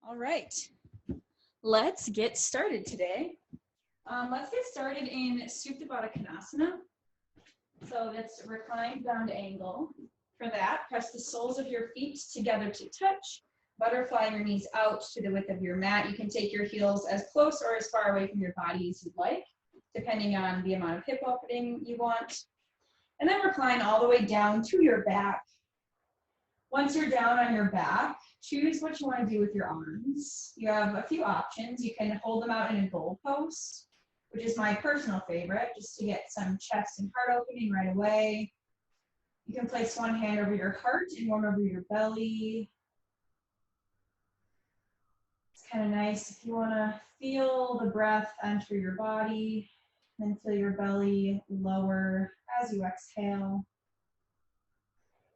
All right, let's get started today. Let's get started in Supta Baddha Konasana. So that's reclined bound angle. For that, press the soles of your feet together to touch. Butterfly your knees out to the width of your mat. You can take your heels as close or as far away from your body as you'd like, depending on the amount of hip opening you want. And then recline all the way down to your back. Once you're down on your back, choose what you want to do with your arms. You have a few options. You can hold them out in a goal pose, which is my personal favorite, just to get some chest and heart opening right away. You can place one hand over your heart and one over your belly. It's kind of nice if you want to feel the breath enter your body, then feel your belly lower as you exhale.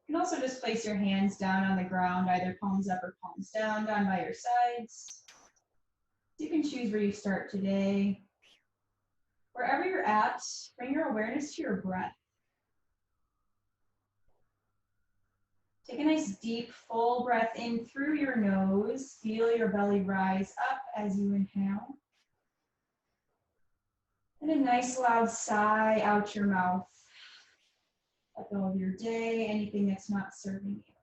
You can also just place your hands down on the ground, either palms up or palms down by your sides. You can choose where you start today. Wherever you're at, bring your awareness to your breath. Take a nice deep, full breath in through your nose. Feel your belly rise up as you inhale. And a nice loud sigh out your mouth. Let go of your day, anything that's not serving you.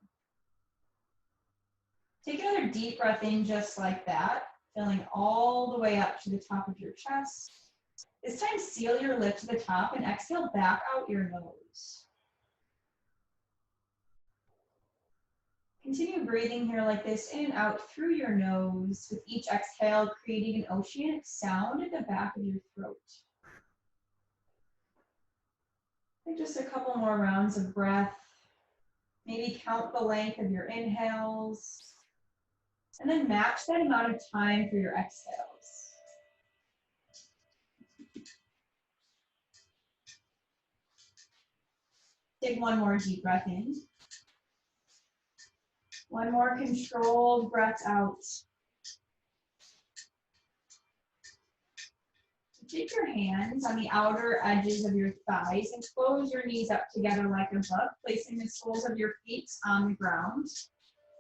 Take another deep breath in just like that, filling all the way up to the top of your chest. This time, seal your lip to the top and exhale back out your nose. Continue breathing here like this, in and out through your nose, with each exhale creating an oceanic sound at the back of your throat. Take just a couple more rounds of breath. Maybe count the length of your inhales, and then match that amount of time for your exhales. Take one more deep breath in. One more controlled breath out. Take your hands on the outer edges of your thighs and close your knees up together like a book, placing the soles of your feet on the ground.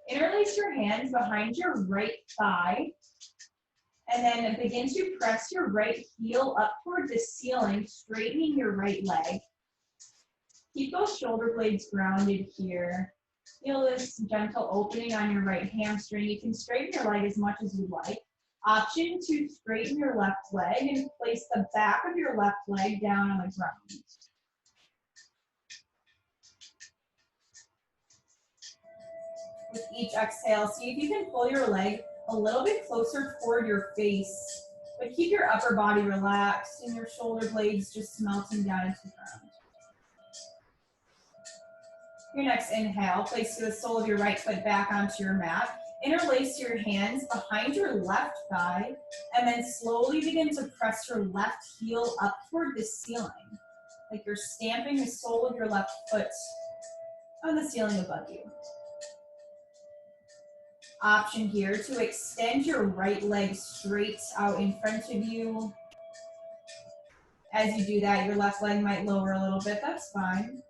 Interlace your hands behind your right thigh, and then begin to press your right heel up toward the ceiling, straightening your right leg. Keep those shoulder blades grounded here. Feel this gentle opening on your right hamstring. You can straighten your leg as much as you like. Option to straighten your left leg and place the back of your left leg down on the ground. With each exhale, see if you can pull your leg a little bit closer toward your face, but keep your upper body relaxed and your shoulder blades just melting down into the ground. Your next inhale, place the sole of your right foot back onto your mat. Interlace your hands behind your left thigh, and then slowly begin to press your left heel up toward the ceiling, like you're stamping the sole of your left foot on the ceiling above you. Option here to extend your right leg straight out in front of you. As you do that, your left leg might lower a little bit, that's fine.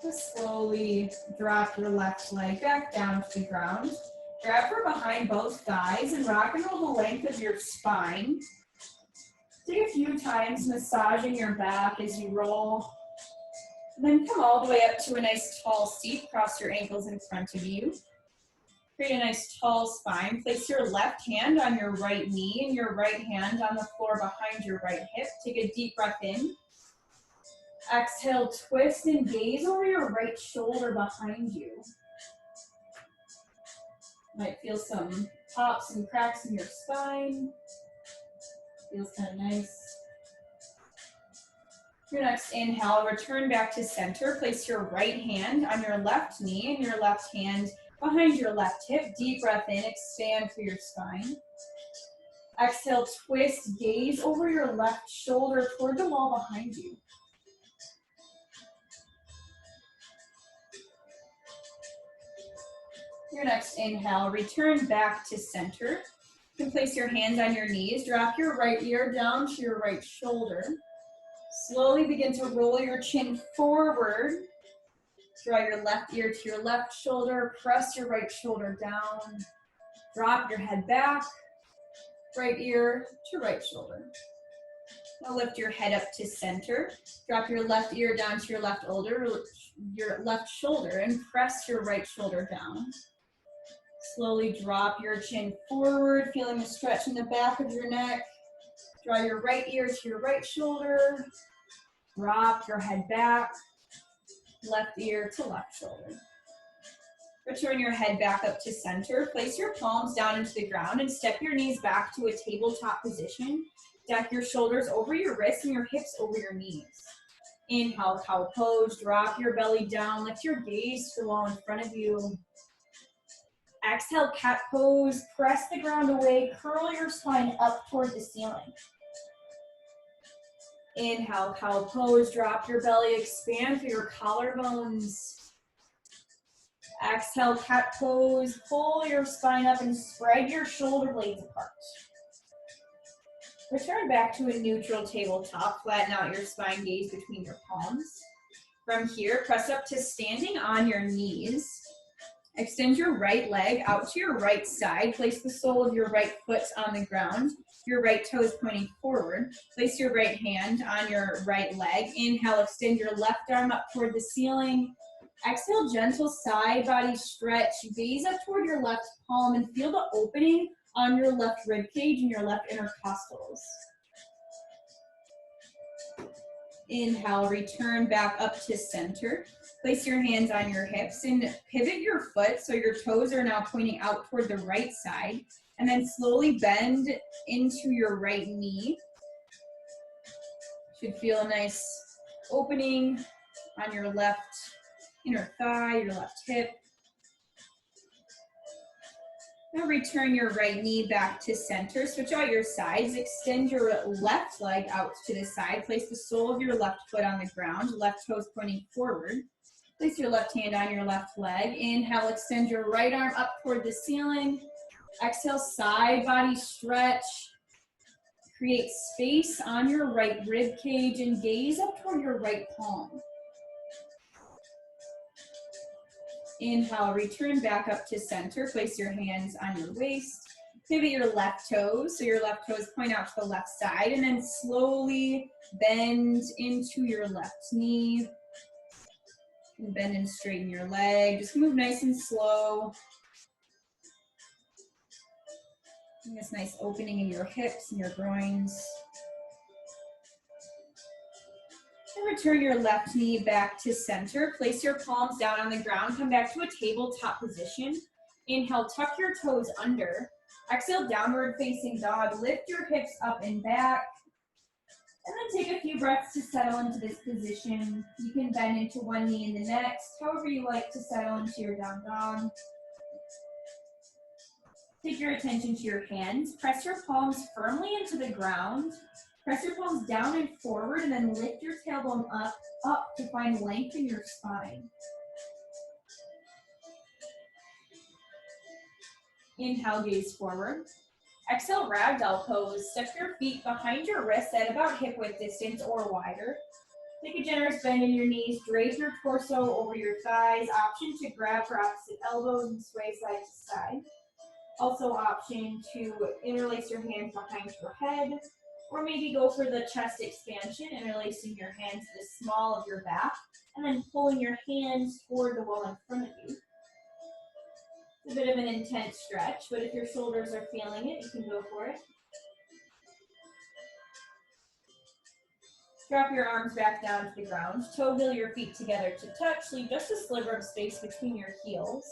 Just slowly drop your left leg back down to the ground. Grab from behind both thighs and rock and roll the length of your spine. Take a few times massaging your back as you roll. And then come all the way up to a nice tall seat. Cross your ankles in front of you. Create a nice tall spine. Place your left hand on your right knee and your right hand on the floor behind your right hip. Take a deep breath in. Exhale, twist and gaze over your right shoulder behind you. Might feel some pops and cracks in your spine. Feels kind of nice. Your next inhale, return back to center. Place your right hand on your left knee and your left hand behind your left hip. Deep breath in, expand through your spine. Exhale, twist, gaze over your left shoulder toward the wall behind you. Your next inhale, return back to center. You can place your hands on your knees, drop your right ear down to your right shoulder. Slowly begin to roll your chin forward. Draw your left ear to your left shoulder. Press your right shoulder down. Drop your head back. Right ear to right shoulder. Now lift your head up to center. Drop your left ear down to your left shoulder, and press your right shoulder down. Slowly drop your chin forward, feeling a stretch in the back of your neck. Draw your right ear to your right shoulder. Drop your head back. Left ear to left shoulder. Return your head back up to center. Place your palms down into the ground and step your knees back to a tabletop position. Stack your shoulders over your wrists and your hips over your knees. Inhale, cow pose. Drop your belly down. Lift your gaze to the wall in front of you. Exhale, cat pose. Press the ground away. Curl your spine up toward the ceiling. Inhale, cow pose. Drop your belly. Expand through your collarbones. Exhale, cat pose. Pull your spine up and spread your shoulder blades apart. Return back to a neutral tabletop. Flatten out your spine, gaze between your palms. From here, press up to standing on your knees. Extend your right leg out to your right side. Place the sole of your right foot on the ground. Your right toe is pointing forward. Place your right hand on your right leg. Inhale, extend your left arm up toward the ceiling. Exhale, gentle side body stretch. Gaze up toward your left palm and feel the opening on your left rib cage and your left intercostals. Inhale, return back up to center. Place your hands on your hips and pivot your foot so your toes are now pointing out toward the right side. And then slowly bend into your right knee. Should feel a nice opening on your left inner thigh, your left hip. Now return your right knee back to center. Switch out your sides. Extend your left leg out to the side. Place the sole of your left foot on the ground. Left toes pointing forward. Place your left hand on your left leg. Inhale, extend your right arm up toward the ceiling. Exhale, side body stretch. Create space on your right rib cage and gaze up toward your right palm. Inhale, return back up to center. Place your hands on your waist. Pivot your left toes, so your left toes point out to the left side, and then slowly bend into your left knee. And bend and straighten your leg. Just move nice and slow. This nice opening in your hips and your groins. And return your left knee back to center. Place your palms down on the ground. Come back to a tabletop position. Inhale, tuck your toes under. Exhale, downward facing dog. Lift your hips up and back. And then take a few breaths to settle into this position. You can bend into one knee and the next, however you like to settle into your down dog. Take your attention to your hands. Press your palms firmly into the ground. Press your palms down and forward, and then lift your tailbone up to find length in your spine. Inhale, gaze forward. Exhale, ragdoll pose. Step your feet behind your wrists at about hip width distance or wider. Take a generous bend in your knees. Drape your torso over your thighs. Option to grab for opposite elbows and sway side to side. Also option to interlace your hands behind your head, or maybe go for the chest expansion, interlacing your hands to the small of your back, and then pulling your hands toward the wall in front of you. It's a bit of an intense stretch, but if your shoulders are feeling it, you can go for it. Drop your arms back down to the ground. Toe heel your feet together to touch. Leave just a sliver of space between your heels.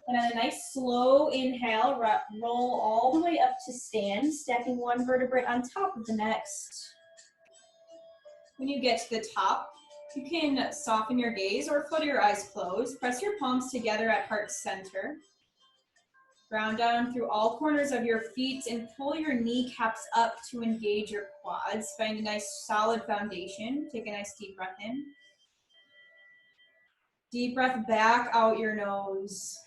And then a nice slow inhale, roll all the way up to stand, stacking one vertebrae on top of the next. When you get to the top, you can soften your gaze or flutter your eyes closed. Press your palms together at heart center. Ground down through all corners of your feet and pull your kneecaps up to engage your quads. Find a nice solid foundation. Take a nice deep breath in. Deep breath back out your nose.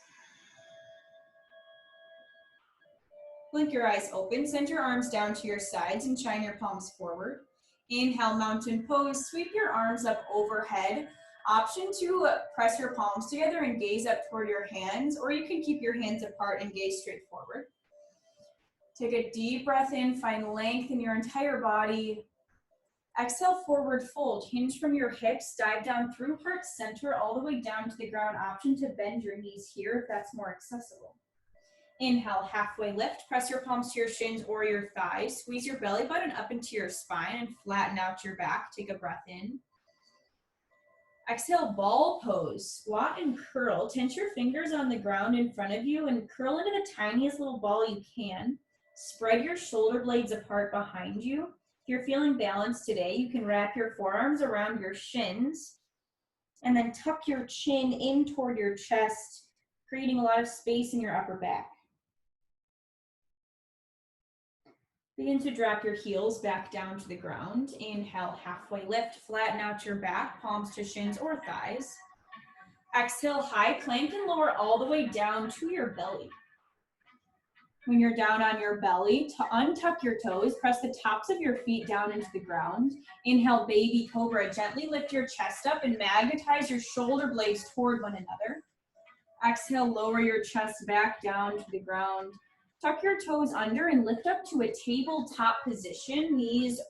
Blink your eyes open, send your arms down to your sides and shine your palms forward. Inhale, mountain pose. Sweep your arms up overhead. Option to press your palms together and gaze up toward your hands, or you can keep your hands apart and gaze straight forward. Take a deep breath in, find length in your entire body. Exhale, forward fold. Hinge from your hips, dive down through heart center all the way down to the ground. Option to bend your knees here if that's more accessible. Inhale, halfway lift. Press your palms to your shins or your thighs. Squeeze your belly button up into your spine and flatten out your back. Take a breath in. Exhale, ball pose. Squat and curl. Tense your fingers on the ground in front of you and curl into the tiniest little ball you can. Spread your shoulder blades apart behind you. If you're feeling balanced today, you can wrap your forearms around your shins and then tuck your chin in toward your chest, creating a lot of space in your upper back. Begin to drop your heels back down to the ground. Inhale, halfway lift, flatten out your back, palms to shins or thighs. Exhale, high plank and lower all the way down to your belly. When you're down on your belly, to untuck your toes, press the tops of your feet down into the ground. Inhale, baby cobra. Gently lift your chest up and magnetize your shoulder blades toward one another. Exhale, lower your chest back down to the ground. Tuck your toes under and lift up to a tabletop position, knees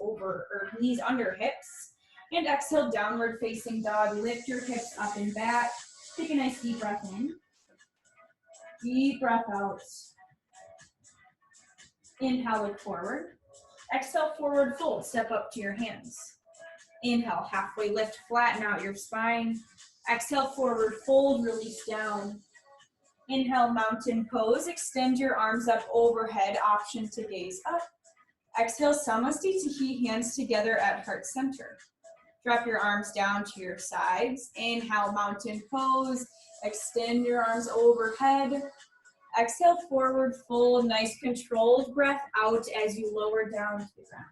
under hips. And exhale, downward facing dog. Lift your hips up and back. Take a nice deep breath in. Deep breath out. Inhale, look forward. Exhale, forward fold. Step up to your hands. Inhale, halfway lift, flatten out your spine. Exhale, forward fold, release down. Inhale, mountain pose. Extend your arms up overhead. Option to gaze up. Exhale, Samasthiti, hands together at heart center. Drop your arms down to your sides. Inhale, mountain pose. Extend your arms overhead. Exhale, forward fold. Nice controlled breath out as you lower down to the ground.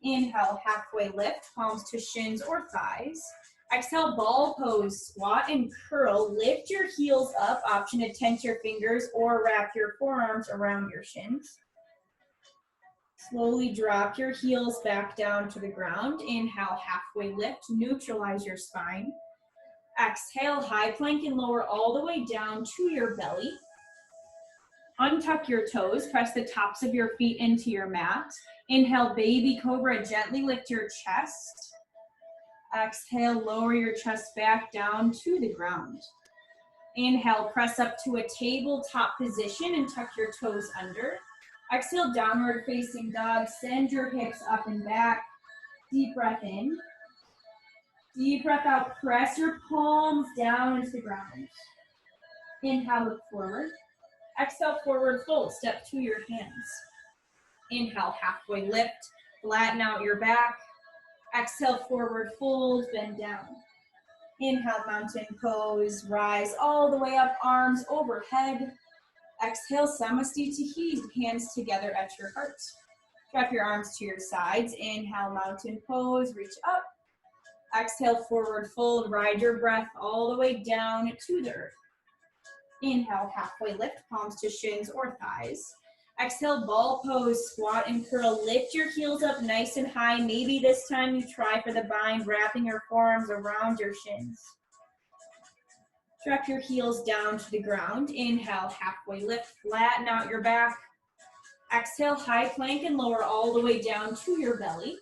Inhale, halfway lift, palms to shins or thighs. Exhale, ball pose, squat and curl. Lift your heels up. Option to tense your fingers or wrap your forearms around your shins. Slowly drop your heels back down to the ground. Inhale, halfway lift, neutralize your spine. Exhale, high plank and lower all the way down to your belly. Untuck your toes, press the tops of your feet into your mat. Inhale, baby cobra, gently lift your chest. Exhale, lower your chest back down to the ground. Inhale, press up to a tabletop position and tuck your toes under. Exhale, downward facing dog, send your hips up and back. Deep breath in. Deep breath out, press your palms down into the ground. Inhale, look forward. Exhale, forward fold, step to your hands. Inhale, halfway lift, flatten out your back. Exhale, forward fold, bend down. Inhale, mountain pose, rise all the way up, arms overhead. Exhale, Samasthiti, hands together at your heart. Drop your arms to your sides. Inhale, mountain pose, reach up. Exhale, forward fold, ride your breath all the way down to the earth. Inhale, halfway lift, palms to shins or thighs. Exhale, ball pose, squat and curl. Lift your heels up nice and high. Maybe this time you try for the bind, wrapping your forearms around your shins. Drop your heels down to the ground. Inhale, halfway lift, flatten out your back. Exhale, high plank and lower all the way down to your belly.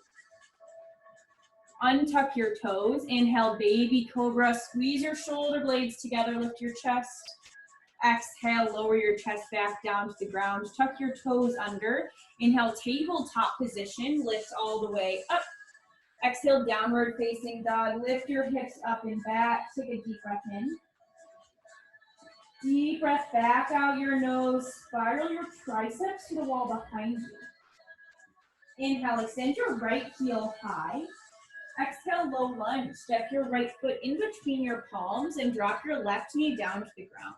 Untuck your toes. Inhale, baby cobra. Squeeze your shoulder blades together, lift your chest. Exhale, lower your chest back down to the ground. Tuck your toes under. Inhale, tabletop position. Lift all the way up. Exhale, downward facing dog. Lift your hips up and back. Take a deep breath in. Deep breath back out your nose. Spiral your triceps to the wall behind you. Inhale, extend your right heel high. Exhale, low lunge. Step your right foot in between your palms and drop your left knee down to the ground.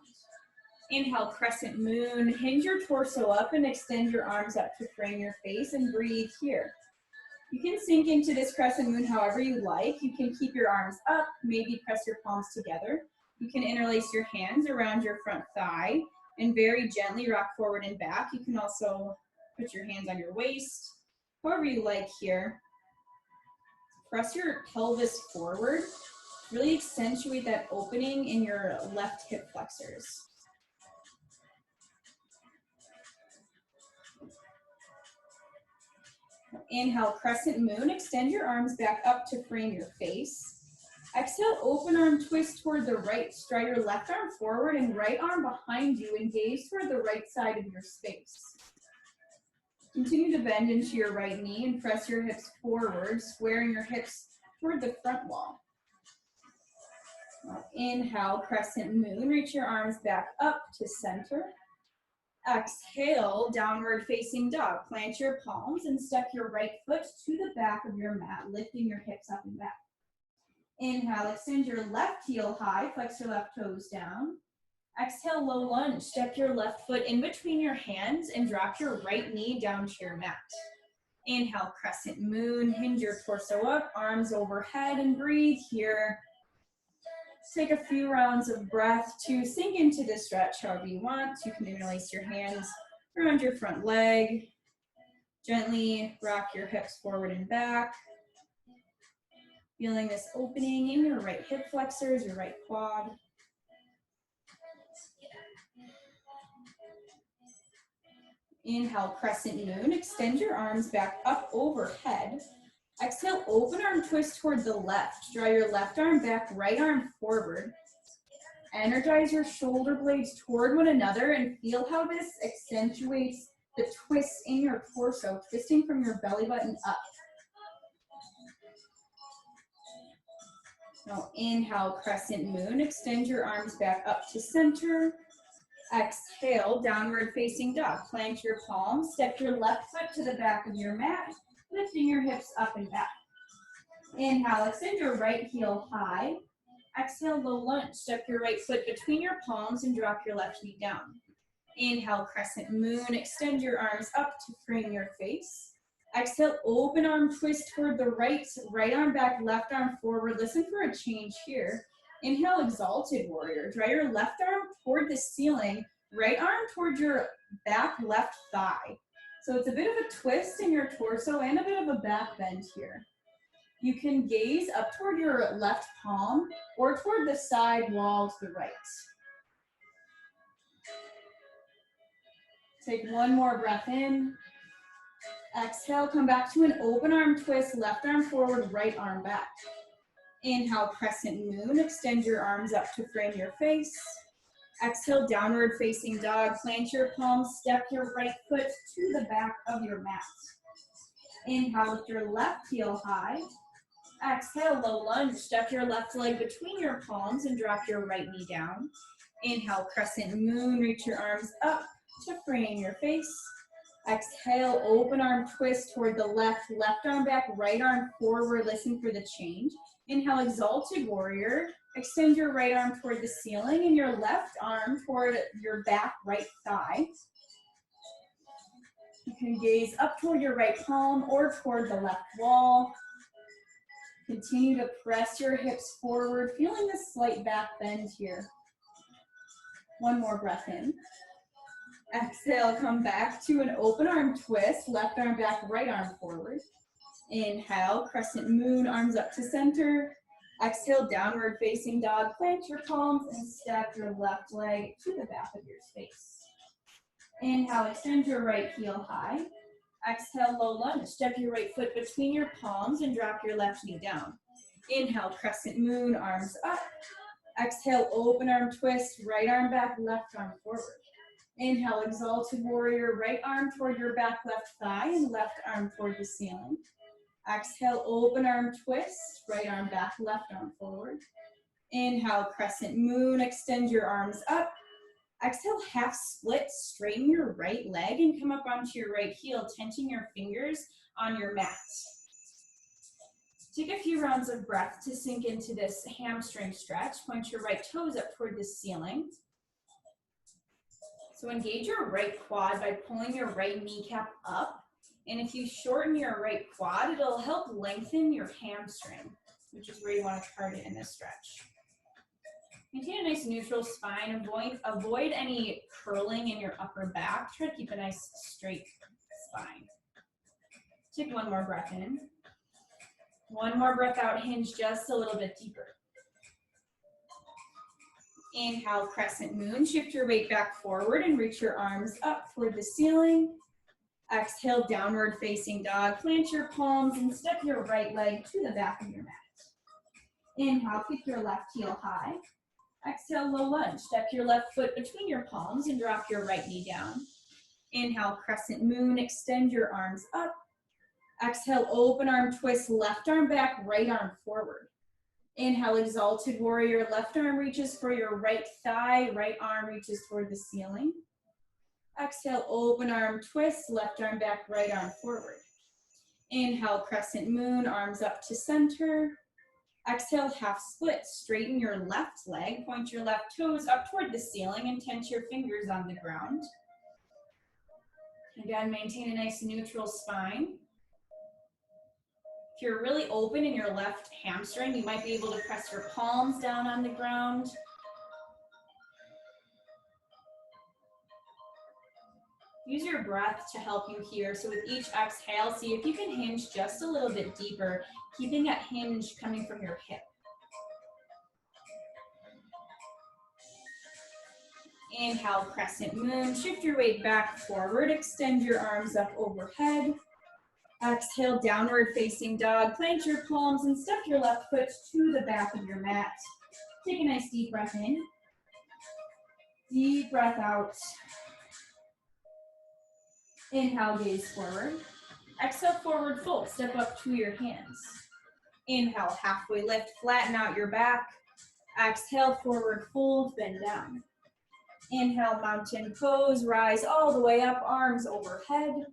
Inhale, crescent moon. Hinge your torso up and extend your arms up to frame your face and breathe here. You can sink into this crescent moon however you like. You can keep your arms up, maybe press your palms together. You can interlace your hands around your front thigh and very gently rock forward and back. You can also put your hands on your waist, however you like here. press your pelvis forward. Really accentuate that opening in your left hip flexors. Inhale, Crescent Moon. Extend your arms back up to frame your face. Exhale, open arm twist toward the right. Stride your left arm forward and right arm behind you and gaze toward the right side of your space. Continue to bend into your right knee and press your hips forward, squaring your hips toward the front wall. Now, inhale, Crescent Moon. Reach your arms back up to center. Exhale, downward facing dog. Plant your palms and step your right foot to the back of your mat, lifting your hips up and back. Inhale, extend your left heel high, flex your left toes down. Exhale, low lunge. Step your left foot in between your hands and drop your right knee down to your mat. Inhale, Crescent Moon. Hinge your torso up, arms overhead, and breathe here. Take a few rounds of breath to sink into the stretch however you want. You can interlace your hands around your front leg. Gently rock your hips forward and back. Feeling this opening in your right hip flexors, your right quad. Inhale, Crescent Moon. Extend your arms back up overhead. Exhale, open arm twist toward the left. Draw your left arm back, right arm forward. Energize your shoulder blades toward one another and feel how this accentuates the twist in your torso, twisting from your belly button up. Now inhale, Crescent Moon. Extend your arms back up to center. Exhale, downward facing dog. Plant your palms, step your left foot to the back of your mat, lifting your hips up and back. Inhale, extend your right heel high. Exhale, low lunge. Step your right foot between your palms and drop your left knee down. Inhale, Crescent Moon. Extend your arms up to frame your face. Exhale, open arm twist toward the right, right arm back, left arm forward. Listen for a change here. Inhale, Exalted Warrior. Draw your left arm toward the ceiling, right arm toward your back left thigh. So it's a bit of a twist in your torso and a bit of a back bend here. You can gaze up toward your left palm or toward the side wall to the right. Take one more breath in. Exhale, come back to an open arm twist, left arm forward, right arm back. Inhale, Crescent Moon. Extend your arms up to frame your face. Exhale, downward facing dog. Plant your palms, step your right foot to the back of your mat. Inhale, lift your left heel high. Exhale, low lunge. Step your left leg between your palms and drop your right knee down. Inhale, Crescent Moon. Reach your arms up to frame your face. Exhale, open arm twist toward the left, left arm back, right arm forward. Listen for the change. Inhale, Exalted Warrior. Extend your right arm toward the ceiling and your left arm toward your back right thigh. You can gaze up toward your right palm or toward the left wall. Continue to press your hips forward, feeling this slight back bend here. One more breath in. Exhale, come back to an open arm twist, left arm back, right arm forward. Inhale, Crescent Moon, arms up to center. Exhale, downward facing dog. Plant your palms and step your left leg to the back of your space. Inhale, extend your right heel high. Exhale, low lunge. Step your right foot between your palms and drop your left knee down. Inhale, Crescent Moon, arms up. Exhale, open arm twist, right arm back, left arm forward. Inhale, Exalted Warrior, right arm toward your back left thigh and left arm toward the ceiling. Exhale, open arm twist, right arm back, left arm forward. Inhale, Crescent Moon, extend your arms up. Exhale, half split, straighten your right leg and come up onto your right heel, tension your fingers on your mat. Take a few rounds of breath to sink into this hamstring stretch. Point your right toes up toward the ceiling. So engage your right quad by pulling your right kneecap up. And if you shorten your right quad, it'll help lengthen your hamstring, which is where you want to target in this stretch. Maintain a nice neutral spine. Avoid any curling in your upper back. Try to keep a nice straight spine. Take one more breath in. One more breath out, hinge just a little bit deeper. Inhale, Crescent Moon. Shift your weight back forward and reach your arms up toward the ceiling. Exhale, Downward Facing Dog. Plant your palms and step your right leg to the back of your mat. Inhale, kick your left heel high. Exhale, Low Lunge. Step your left foot between your palms and drop your right knee down. Inhale, Crescent Moon. Extend your arms up. Exhale, Open Arm Twist. Left arm back, right arm forward. Inhale, Exalted Warrior. Left arm reaches for your right thigh. Right arm reaches toward the ceiling. Exhale, Open Arm Twist. Left arm back, right arm forward. Inhale, Crescent Moon. Arms up to center. Exhale, Half Split. Straighten your left leg. Point your left toes up toward the ceiling and tense your fingers on the ground. Again, maintain a nice neutral spine. If you're really open in your left hamstring, you might be able to press your palms down on the ground. Use your breath to help you here. So with each exhale, see if you can hinge just a little bit deeper, keeping that hinge coming from your hip. Inhale, Crescent Moon. Shift your weight back forward. Extend your arms up overhead. Exhale, Downward Facing Dog. Plant your palms and step your left foot to the back of your mat. Take a nice deep breath in. Deep breath out. Inhale, gaze forward. Exhale, Forward Fold. Step up to your hands. Inhale, halfway lift. Flatten out your back. Exhale, Forward Fold. Bend down. Inhale, Mountain Pose. Rise all the way up. Arms overhead.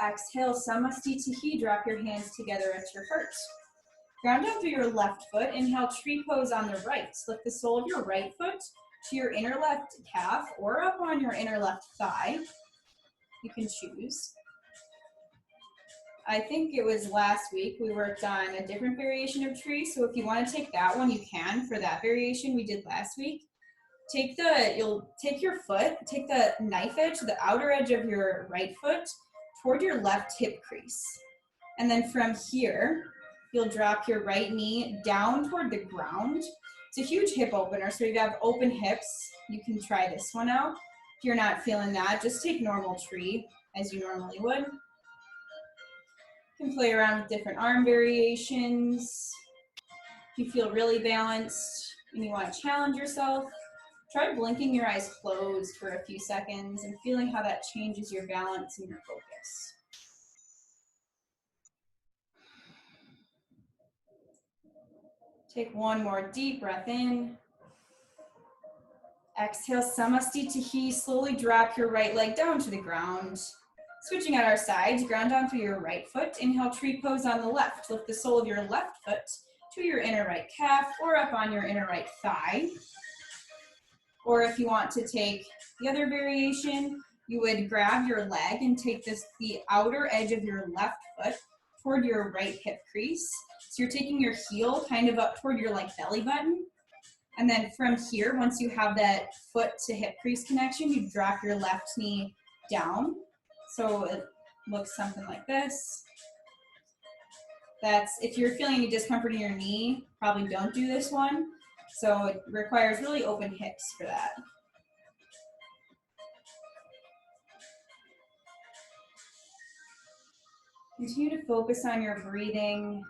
Exhale, Samastitihi. Drop your hands together at your heart. Ground down through your left foot. Inhale, Tree Pose on the right. Lift the sole of your right foot to your inner left calf or up on your inner left thigh. You can choose. I think it was last week we worked on a different variation of tree, so if you want to take that one, you can for that variation we did last week. You'll take your foot, take the knife edge, the outer edge of your right foot toward your left hip crease. And then from here, you'll drop your right knee down toward the ground. It's a huge hip opener, so if you have open hips, you can try this one out. If you're not feeling that, just take normal tree as you normally would. You can play around with different arm variations. If you feel really balanced and you want to challenge yourself, try blinking your eyes closed for a few seconds and feeling how that changes your balance and your focus. Take one more deep breath in. Exhale, Samastitihi. Slowly drop your right leg down to the ground. Switching at our sides, ground down through your right foot. Inhale, Tree Pose on the left. Lift the sole of your left foot to your inner right calf or up on your inner right thigh. Or if you want to take the other variation, you would grab your leg and take the outer edge of your left foot toward your right hip crease. So you're taking your heel kind of up toward your belly button. And then from here, once you have that foot to hip crease connection, you drop your left knee down. So it looks something like this. If you're feeling any discomfort in your knee, probably don't do this one. So it requires really open hips for that. Continue to focus on your breathing.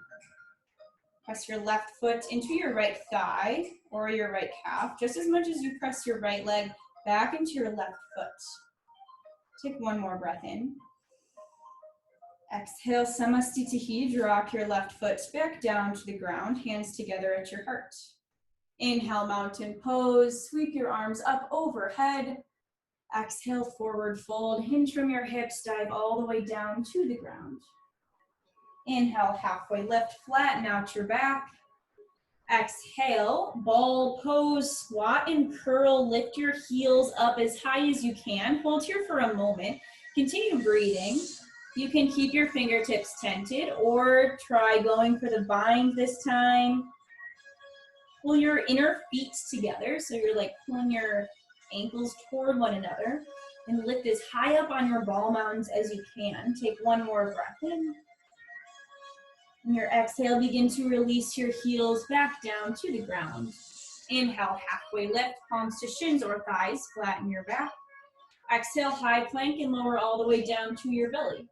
Press your left foot into your right thigh or your right calf, just as much as you press your right leg back into your left foot. Take one more breath in. Exhale, Samastitihi. Drop your left foot back down to the ground, hands together at your heart. Inhale, Mountain Pose. Sweep your arms up overhead. Exhale, Forward Fold. Hinge from your hips, dive all the way down to the ground. Inhale, halfway lift, flatten out your back. Exhale, Ball Pose, squat and curl. Lift your heels up as high as you can. Hold here for a moment. Continue breathing. You can keep your fingertips tented or try going for the bind this time. Pull your inner feet together, so you're pulling your ankles toward one another, and lift as high up on your ball mounds as you can. Take one more breath in. And your exhale, begin to release your heels back down to the ground. Inhale, halfway lift, palms to shins or thighs, flatten your back. Exhale, high plank and lower all the way down to your belly.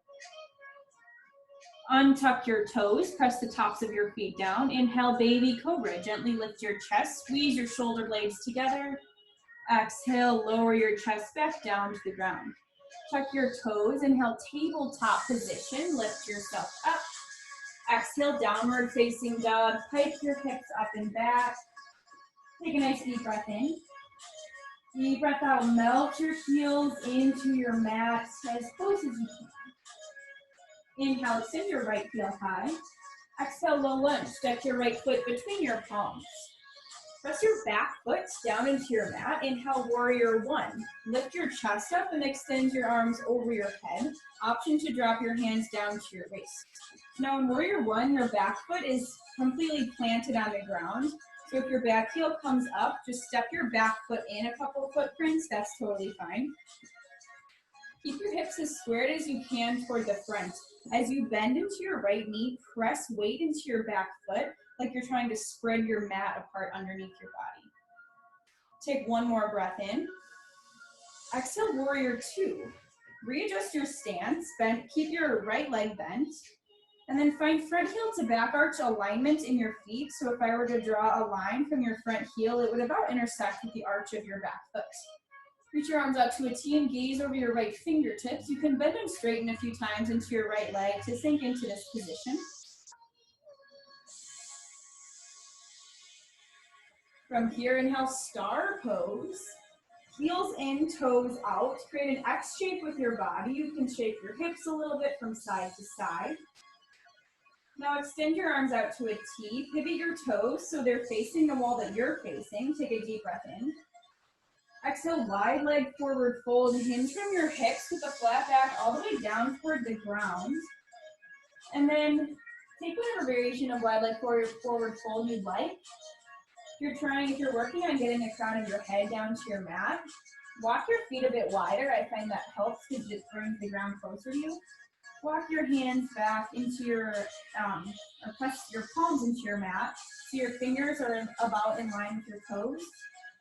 Untuck your toes, press the tops of your feet down. Inhale, baby cobra. Gently lift your chest, squeeze your shoulder blades together. Exhale, lower your chest back down to the ground. Tuck your toes, inhale, tabletop position, lift yourself up. Exhale, downward facing dog, pike your hips up and back. Take a nice deep breath in. Deep breath out, melt your heels into your mat as close as you can. Inhale, extend your right heel high. Exhale, low lunge, step your right foot between your palms. Press your back foot down into your mat. Inhale, warrior one. Lift your chest up and extend your arms over your head. Option to drop your hands down to your waist. Now in warrior one, your back foot is completely planted on the ground. So if your back heel comes up, just step your back foot in a couple footprints. That's totally fine. Keep your hips as squared as you can toward the front. As you bend into your right knee, press weight into your back foot like you're trying to spread your mat apart underneath your body. Take one more breath in. Exhale, warrior two. Readjust your stance, bend, keep your right leg bent, and then find front heel to back arch alignment in your feet. So if I were to draw a line from your front heel, it would about intersect with the arch of your back foot. Reach your arms out to a T and gaze over your right fingertips. You can bend and straighten a few times into your right leg to sink into this position. From here, inhale, star pose. Heels in, toes out. Create an X shape with your body. You can shape your hips a little bit from side to side. Now extend your arms out to a T. Pivot your toes so they're facing the wall that you're facing. Take a deep breath in. Exhale, wide leg forward fold. Hinge from your hips with a flat back all the way down toward the ground. And then take whatever variation of wide leg forward fold you'd like. If you're working on getting the crown of your head down to your mat, walk your feet a bit wider. I find that helps because it brings the ground closer to you. Walk your hands back into your, or press your palms into your mat so your fingers are about in line with your toes.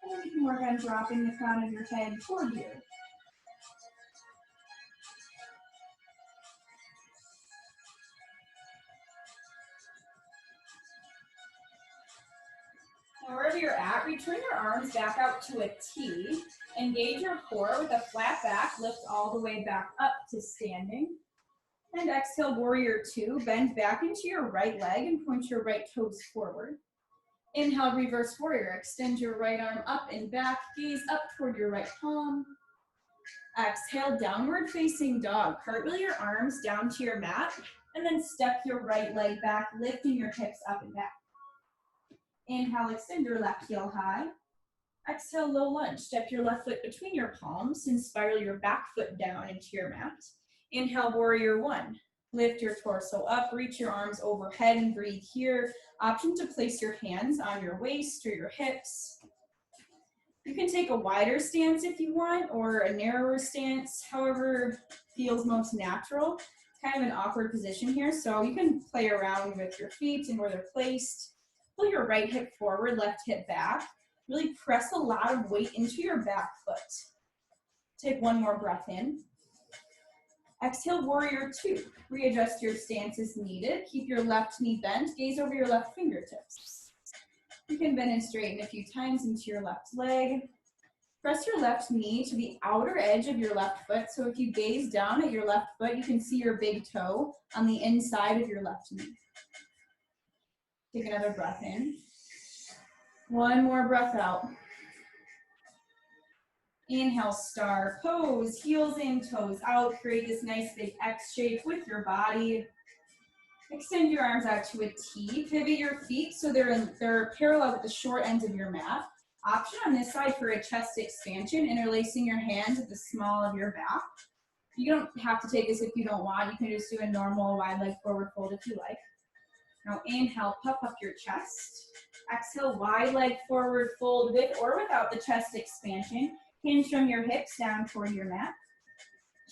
And then you can work on dropping the crown of your head toward you. Now wherever you're at, return your arms back out to a T. Engage your core with a flat back. Lift all the way back up to standing. And exhale, warrior two. Bend back into your right leg and point your right toes forward. Inhale, reverse warrior. Extend your right arm up and back. Gaze up toward your right palm. Exhale, downward facing dog. Cartwheel your arms down to your mat and then step your right leg back, lifting your hips up and back. Inhale, extend your left heel high. Exhale, low lunge. Step your left foot between your palms and spiral your back foot down into your mat. Inhale, warrior one. Lift your torso up, reach your arms overhead and breathe here. Option to place your hands on your waist or your hips. You can take a wider stance if you want or a narrower stance, however feels most natural. It's kind of an awkward position here, so you can play around with your feet and where they're placed. Pull your right hip forward, left hip back. Really press a lot of weight into your back foot. Take one more breath in. Exhale, warrior two. Readjust your stance as needed. Keep your left knee bent. Gaze over your left fingertips. You can bend and straighten a few times into your left leg. Press your left knee to the outer edge of your left foot. So if you gaze down at your left foot, you can see your big toe on the inside of your left knee. Take another breath in. One more breath out. Inhale, star pose, heels in, toes out. Create this nice big X shape with your body. Extend your arms out to a T. Pivot your feet so they're parallel with the short ends of your mat. Option on this side for a chest expansion, interlacing your hands at the small of your back. You don't have to take this if you don't want. You can just do a normal wide leg forward fold if you like. Now inhale, puff up your chest. Exhale, wide leg forward fold with or without the chest expansion. Hinge from your hips down toward your mat.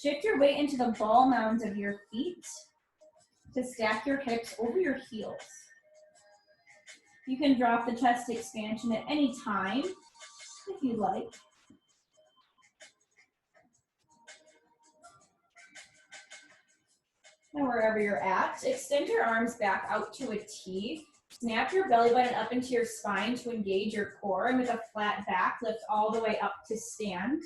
Shift your weight into the ball mounds of your feet. to stack your hips over your heels. You can drop the chest expansion at any time if you'd like. And wherever you're at, extend your arms back out to a T. Snap your belly button up into your spine to engage your core, and with a flat back, lift all the way up to stand.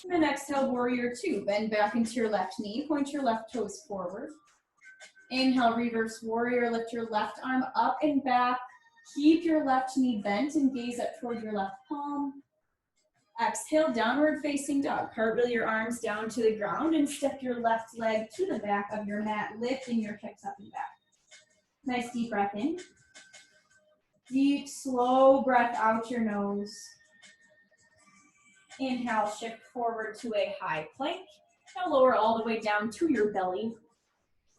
And then exhale, warrior two. Bend back into your left knee, point your left toes forward. Inhale, reverse warrior, lift your left arm up and back. Keep your left knee bent and gaze up toward your left palm. Exhale, downward facing dog. Cartwheel your arms down to the ground and step your left leg to the back of your mat, lifting your hips up and back. Nice deep breath in. Deep, slow breath out your nose. Inhale, shift forward to a high plank. Now lower all the way down to your belly.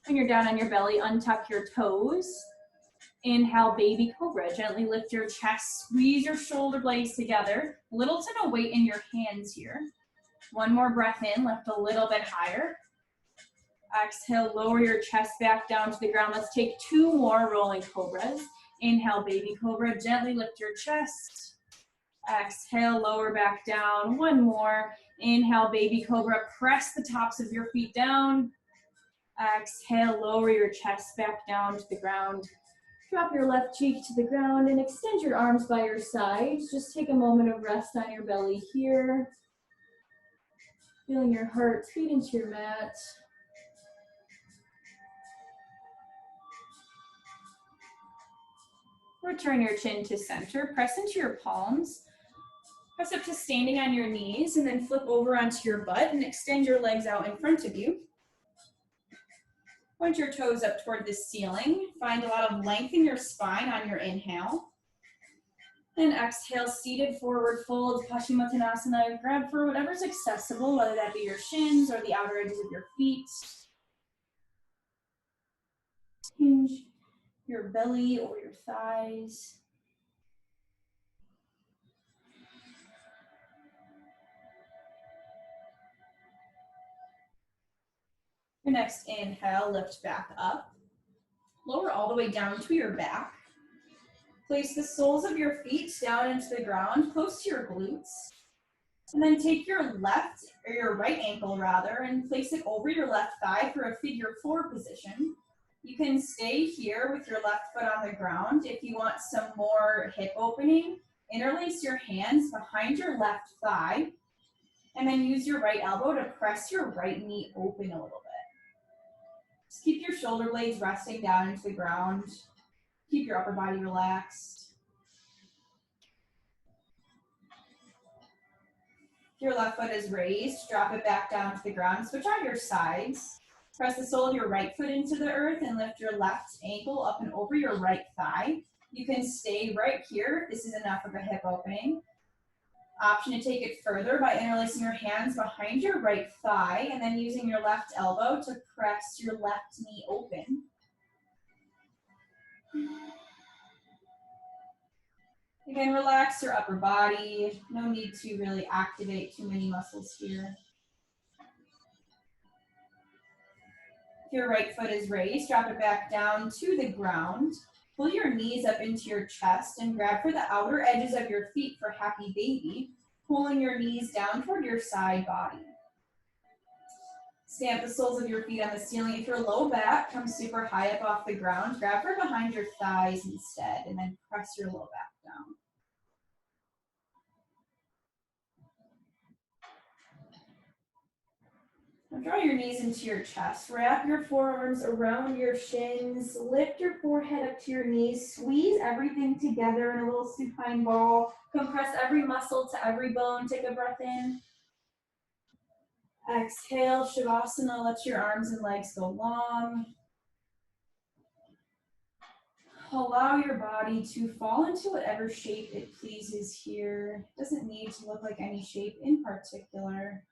When you're down on your belly, untuck your toes. Inhale, baby cobra. Gently lift your chest, squeeze your shoulder blades together. Little to no weight in your hands here. One more breath in, lift a little bit higher. Exhale, lower your chest back down to the ground. Let's take two more rolling cobras. Inhale, baby cobra. Gently lift your chest. Exhale, lower back down. One more. Inhale, baby cobra. Press the tops of your feet down. Exhale, lower your chest back down to the ground. Drop your left cheek to the ground and extend your arms by your sides. Just take a moment of rest on your belly here. Feeling your heart feed into your mat. Return your chin to center. Press into your palms. Press up to standing on your knees and then flip over onto your butt and extend your legs out in front of you. Point your toes up toward the ceiling. Find a lot of length in your spine on your inhale. And exhale, seated forward fold, Paschimottanasana. Grab for whatever's accessible, whether that be your shins or the outer edges of your feet. Hinge your belly or your thighs. Your next inhale, lift back up. Lower all the way down to your back. Place the soles of your feet down into the ground, close to your glutes. And then take your left, or your right ankle rather, and place it over your left thigh for a figure four position. You can stay here with your left foot on the ground. If you want some more hip opening, interlace your hands behind your left thigh, and then use your right elbow to press your right knee open a little bit. Just keep your shoulder blades resting down into the ground. Keep your upper body relaxed. If your left foot is raised, drop it back down to the ground. Switch on your sides. Press the sole of your right foot into the earth and lift your left ankle up and over your right thigh. You can stay right here. This is enough of a hip opening. Option to take it further by interlacing your hands behind your right thigh and then using your left elbow to press your left knee open. Again, relax your upper body. No need to really activate too many muscles here. If your right foot is raised, drop it back down to the ground. Pull your knees up into your chest and grab for the outer edges of your feet for happy baby, pulling your knees down toward your side body. Stamp the soles of your feet on the ceiling. If your low back comes super high up off the ground, grab for behind your thighs instead, and then press your low back down. Now draw your knees into your chest. Wrap your forearms around your shins. Lift your forehead up to your knees. Squeeze everything together in a little supine ball. Compress every muscle to every bone. Take a breath in. Exhale, Shavasana. Let your arms and legs go long. Allow your body to fall into whatever shape it pleases here. It doesn't need to look like any shape in particular.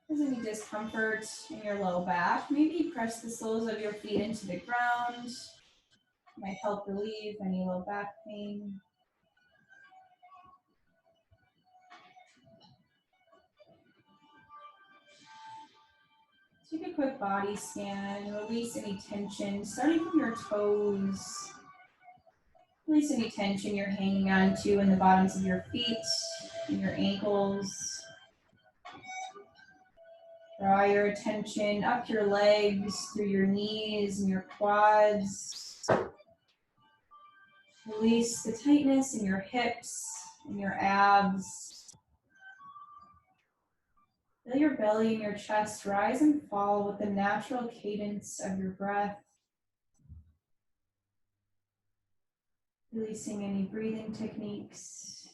There's any discomfort in your low back, maybe press the soles of your feet into the ground. It might help relieve any low back pain. Take a quick body scan and release any tension, starting from your toes. Release any tension you're hanging on to in the bottoms of your feet and your ankles. Draw your attention up your legs, through your knees and your quads. Release the tightness in your hips and your abs. Feel your belly and your chest rise and fall with the natural cadence of your breath. Releasing any breathing techniques.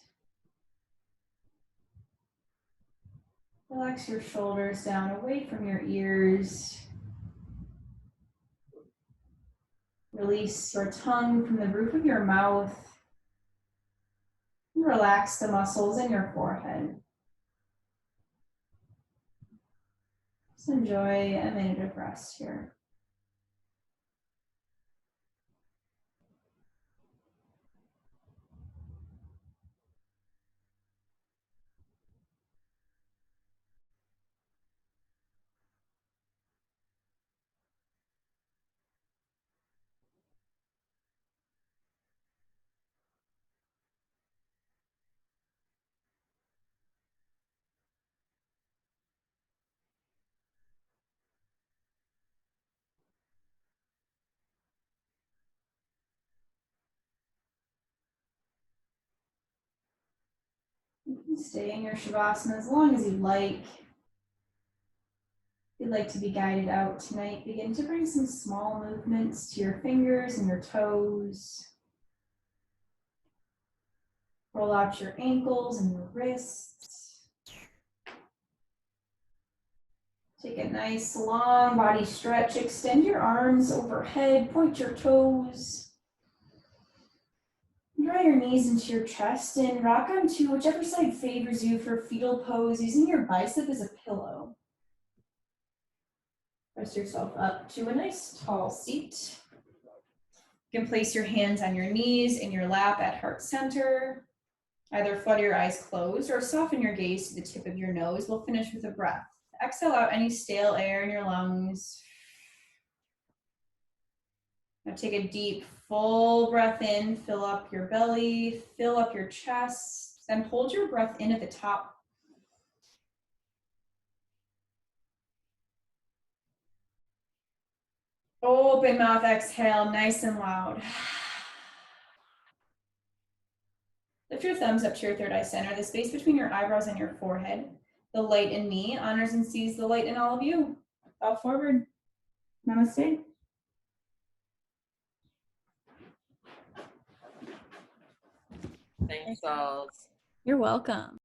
Relax your shoulders down away from your ears. Release your tongue from the roof of your mouth. And relax the muscles in your forehead. Just enjoy a minute of rest here. You can stay in your Shavasana as long as you'd like. If you'd like to be guided out tonight, begin to bring some small movements to your fingers and your toes. Roll out your ankles and your wrists. Take a nice long body stretch. Extend your arms overhead, point your toes. Draw your knees into your chest and rock onto whichever side favors you for fetal pose, using your bicep as a pillow. Press yourself up to a nice tall seat. You can place your hands on your knees in your lap at heart center. Either flutter your eyes closed or soften your gaze to the tip of your nose. We'll finish with a breath. Exhale out any stale air in your lungs. Now take a deep, full breath in, fill up your belly, fill up your chest, then hold your breath in at the top. Open mouth, exhale, nice and loud. Lift your thumbs up to your third eye center, the space between your eyebrows and your forehead. The light in me honors and sees the light in all of you. Bow forward. Namaste. Thanks, Salz. You're welcome.